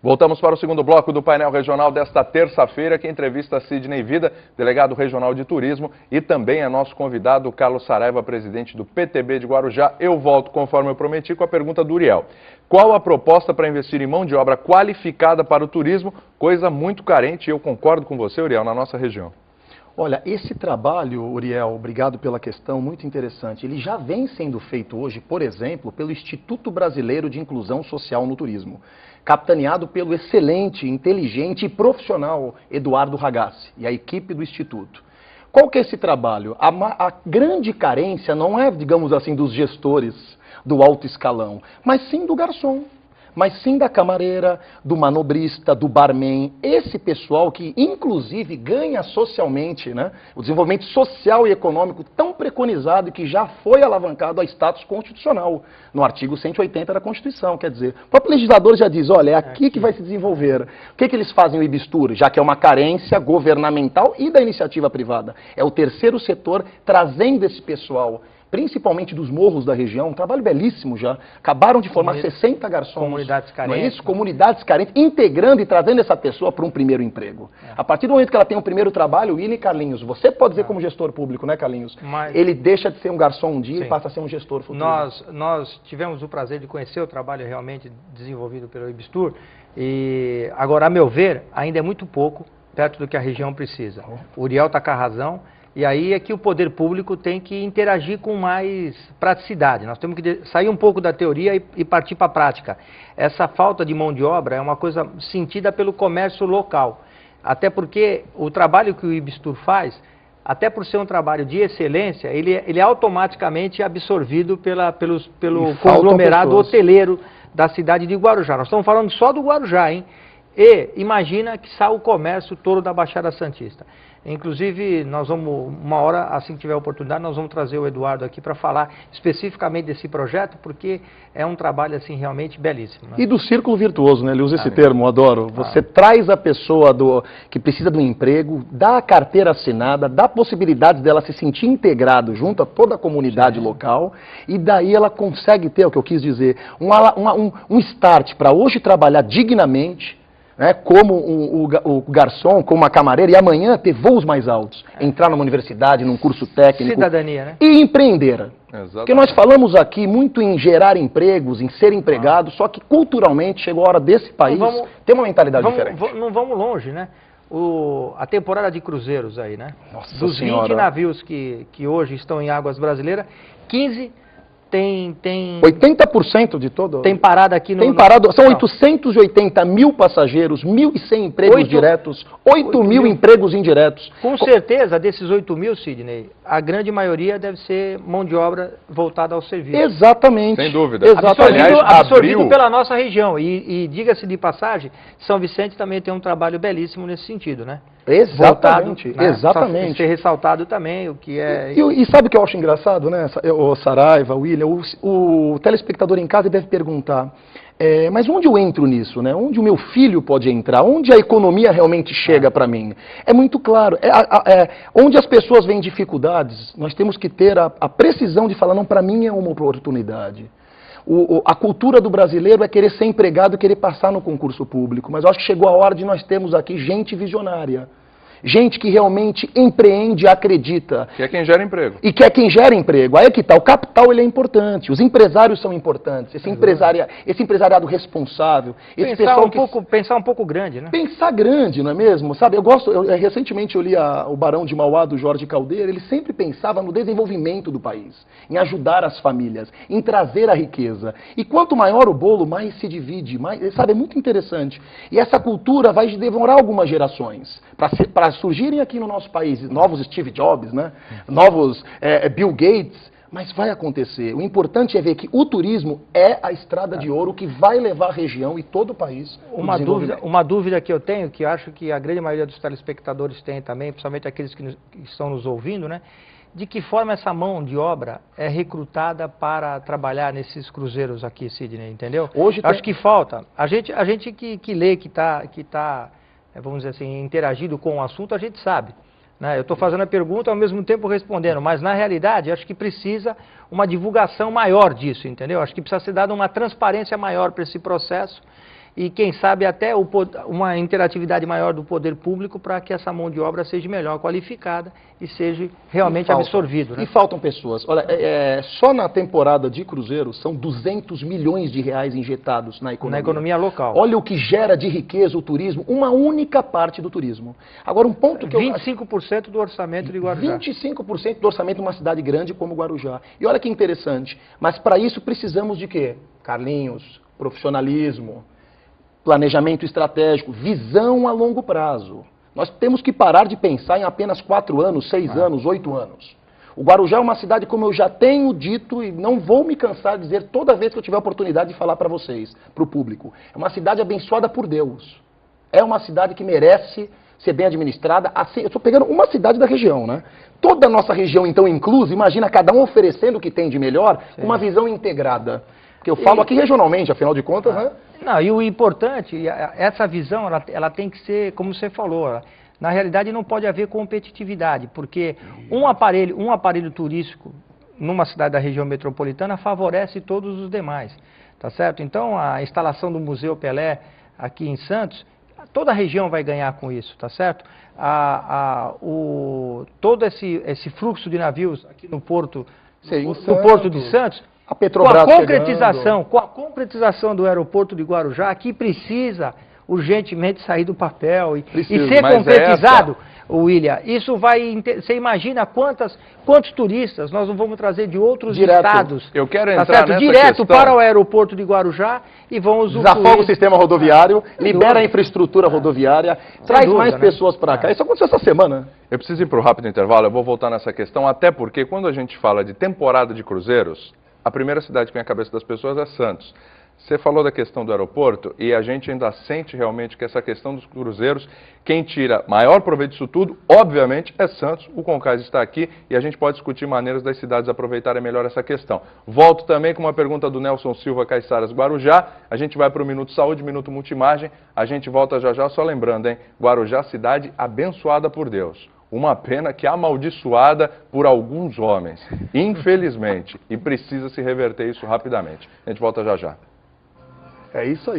Voltamos para o segundo bloco do painel regional desta terça-feira, que entrevista Sidney Vida, delegado regional de turismo, e também é nosso convidado Carlos Saraiva, presidente do PTB de Guarujá. Eu volto, conforme eu prometi, com a pergunta do Uriel. Qual a proposta para investir em mão de obra qualificada para o turismo? Coisa muito carente, e eu concordo com você, Uriel, na nossa região. Olha, esse trabalho, Uriel, obrigado pela questão, muito interessante. Ele já vem sendo feito hoje, por exemplo, pelo Instituto Brasileiro de Inclusão Social no Turismo, capitaneado pelo excelente, inteligente e profissional Eduardo Ragazzi e a equipe do Instituto. Qual que é esse trabalho? A grande carência não é, digamos assim, dos gestores do alto escalão, mas sim do garçom. Mas sim da camareira, do manobrista, do barman, esse pessoal que inclusive ganha socialmente, né, o desenvolvimento social e econômico tão preconizado e que já foi alavancado a status constitucional, no artigo 180 da Constituição, quer dizer, o próprio legislador já diz, olha, é aqui que vai se desenvolver. O que eles fazem o IBSTUR? Já que é uma carência governamental e da iniciativa privada. É o terceiro setor trazendo esse pessoal, principalmente dos morros da região, um trabalho belíssimo já. Acabaram de formar 60 garçons. Comunidades carentes. Não é isso? Comunidades carentes, integrando e trazendo essa pessoa para um primeiro emprego. A partir do momento que ela tem um primeiro trabalho, Willy e Carlinhos, você pode dizer como gestor público, né, Carlinhos? Mas... ele deixa de ser um garçom um dia e passa a ser um gestor futuro. Nós tivemos o prazer de conhecer o trabalho realmente desenvolvido pelo IBSTUR e agora, a meu ver, ainda é muito pouco perto do que a região precisa. O Uriel está com a razão. E aí é que o poder público tem que interagir com mais praticidade. Nós temos que sair um pouco da teoria e partir para a prática. Essa falta de mão de obra é uma coisa sentida pelo comércio local. Até porque o trabalho que o IBSTUR faz, até por ser um trabalho de excelência, ele é automaticamente absorvido pelo conglomerado hoteleiro da cidade de Guarujá. Nós estamos falando só do Guarujá, hein? E imagina que sai o comércio todo da Baixada Santista. Inclusive, nós vamos, uma hora, assim que tiver oportunidade, nós vamos trazer o Eduardo aqui para falar especificamente desse projeto, porque é um trabalho, assim, realmente belíssimo. Né? E do círculo virtuoso, né? Ele usa esse termo, adoro. Você traz a pessoa que precisa de um emprego, dá a carteira assinada, dá possibilidades dela se sentir integrado junto a toda a comunidade local, e daí ela consegue ter, o que eu quis dizer, um start para hoje trabalhar dignamente, né, como o garçom, como a camareira, e amanhã ter voos mais altos, entrar numa universidade, num curso técnico. Cidadania, né? E empreender. Exatamente. Porque nós falamos aqui muito em gerar empregos, em ser empregado, só que culturalmente chegou a hora desse país ter uma mentalidade diferente. Não vamos longe, né? A temporada de cruzeiros aí, né? Nossa Dos Senhora. 20 navios que hoje estão em águas brasileiras, 15... Tem 80% de todo? Tem parada aqui no... Tem parado, são 880 mil passageiros, 1.100 empregos diretos, 8 mil empregos indiretos. Com certeza, desses 8 mil, Sidney, a grande maioria deve ser mão de obra voltada ao serviço. Exatamente. Sem dúvida. Absorvido pela nossa região. E diga-se de passagem, São Vicente também tem um trabalho belíssimo nesse sentido, né? Exatamente, voltado, né? exatamente. Ser ressaltado também, o que é... E sabe o que eu acho engraçado, né, o Saraiva, o William, o telespectador em casa deve perguntar, mas onde eu entro nisso, né? Onde o meu filho pode entrar? Onde a economia realmente chega para mim? É muito claro, onde as pessoas veem dificuldades, nós temos que ter a precisão de falar, não, para mim é uma oportunidade. A cultura do brasileiro é querer ser empregado e querer passar no concurso público, mas eu acho que chegou a hora de nós termos aqui gente visionária. Gente que realmente empreende e acredita. Que é quem gera emprego. E que é quem gera emprego. Aí é que tá, o capital ele é importante, os empresários são importantes, esse empresariado responsável. Esse pensar um pouco grande, né? Pensar grande, não é mesmo? Sabe, recentemente eu li o Barão de Mauá, do Jorge Caldeira, ele sempre pensava no desenvolvimento do país, em ajudar as famílias, em trazer a riqueza. E quanto maior o bolo, mais se divide, sabe, é muito interessante. E essa cultura vai demorar algumas gerações para surgirem aqui no nosso país novos Steve Jobs, né? Novos Bill Gates, mas vai acontecer. O importante é ver que o turismo é a estrada de ouro que vai levar a região e todo o país. Uma dúvida que eu tenho, que acho que a grande maioria dos telespectadores tem também, principalmente aqueles que estão nos ouvindo, né? De que forma essa mão de obra é recrutada para trabalhar nesses cruzeiros aqui, Sidney, entendeu? Acho que falta. A gente que lê, que tá vamos dizer assim, interagido com o assunto, a gente sabe. Né? Eu estou fazendo a pergunta ao mesmo tempo respondendo, mas na realidade acho que precisa uma divulgação maior disso, entendeu? Acho que precisa ser dada uma transparência maior para esse processo e quem sabe até uma interatividade maior do poder público para que essa mão de obra seja melhor qualificada e seja realmente absorvido. Né? E faltam pessoas. Olha, só na temporada de cruzeiro são 200 milhões de reais injetados na economia. Na economia local. Olha o que gera de riqueza o turismo, uma única parte do turismo. Agora, um ponto que 25% do orçamento de Guarujá. 25% do orçamento de uma cidade grande como Guarujá. E olha que interessante, mas para isso precisamos de quê? Carlinhos, profissionalismo, planejamento estratégico, visão a longo prazo. Nós temos que parar de pensar em apenas 4 anos, 6 anos, 8 anos. O Guarujá é uma cidade, como eu já tenho dito, e não vou me cansar de dizer toda vez que eu tiver a oportunidade de falar para vocês, para o público. É uma cidade abençoada por Deus. É uma cidade que merece ser bem administrada. Assim, eu estou pegando uma cidade da região, né? Toda a nossa região, então, inclusa, imagina cada um oferecendo o que tem de melhor, com uma visão integrada. Porque eu falo aqui regionalmente, afinal de contas, né? Não, e o importante, essa visão, ela tem que ser, como você falou, na realidade não pode haver competitividade, porque um aparelho turístico numa cidade da região metropolitana favorece todos os demais, tá certo? Então a instalação do Museu Pelé aqui em Santos, toda a região vai ganhar com isso, tá certo? Todo esse fluxo de navios aqui no porto, no Porto de Santos, a Petrobras com a concretização do aeroporto de Guarujá, que precisa urgentemente sair do papel e ser concretizado, William, isso vai... Você imagina quantos turistas nós não vamos trazer de outros estados? Eu quero entrar nessa direto para o aeroporto de Guarujá e vão usufruir... Desafoga o sistema rodoviário, libera a infraestrutura rodoviária, traz mais pessoas para cá. Isso aconteceu essa semana. Eu preciso ir para o rápido intervalo, eu vou voltar nessa questão, até porque quando a gente fala de temporada de cruzeiros, a primeira cidade que vem à cabeça das pessoas é Santos. Você falou da questão do aeroporto e a gente ainda sente realmente que essa questão dos cruzeiros, quem tira maior proveito disso tudo, obviamente, é Santos. O Concais está aqui e a gente pode discutir maneiras das cidades aproveitarem melhor essa questão. Volto também com uma pergunta do Nelson Silva Caiçaras Guarujá. A gente vai para o Minuto Saúde, Minuto Multimagem. A gente volta já já, só lembrando, hein? Guarujá, cidade abençoada por Deus. Uma pena que amaldiçoada por alguns homens, infelizmente, e precisa se reverter isso rapidamente. A gente volta já já. É isso aí.